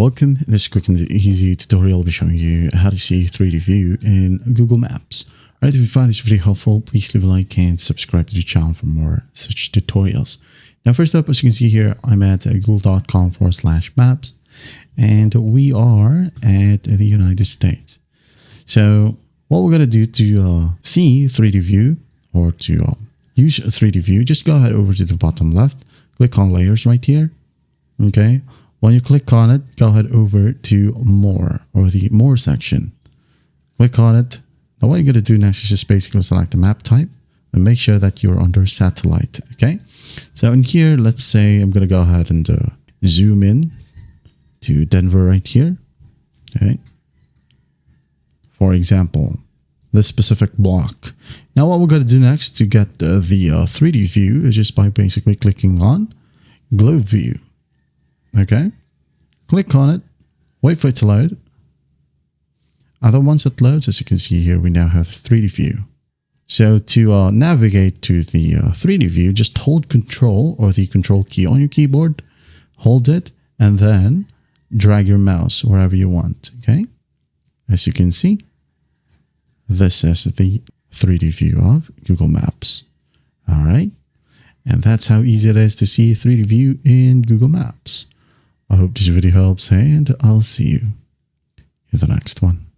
Welcome. In this quick and easy tutorial, I'll be showing you how to see 3D view in Google Maps. Alright, if you find this video helpful, please leave a like and subscribe to the channel for more such tutorials. Now, first up, as you can see here, I'm at google.com/maps, and we are at the United States. So what we're going to do to see 3D view or to use 3D view, just go ahead over to the bottom left, click on layers right here. Okay. When you click on it, go ahead over to more or the more section. Click on it. Now what you're going to do next is just basically select the map type and make sure that you're under satellite. Okay. So in here, let's say I'm going to go ahead and zoom in to Denver right here. Okay. For example, this specific block. Now what we're going to do next to get the 3D view is just by basically clicking on globe view. Okay, click on it, wait for it to load. And then once it loads, as you can see here, we now have 3D view. So to navigate to the 3D view, just hold Control or the Control key on your keyboard, hold it, and then drag your mouse wherever you want. Okay, as you can see, this is the 3D view of Google Maps. All right, and that's how easy it is to see 3D view in Google Maps. I hope this video helps, and I'll see you in the next one.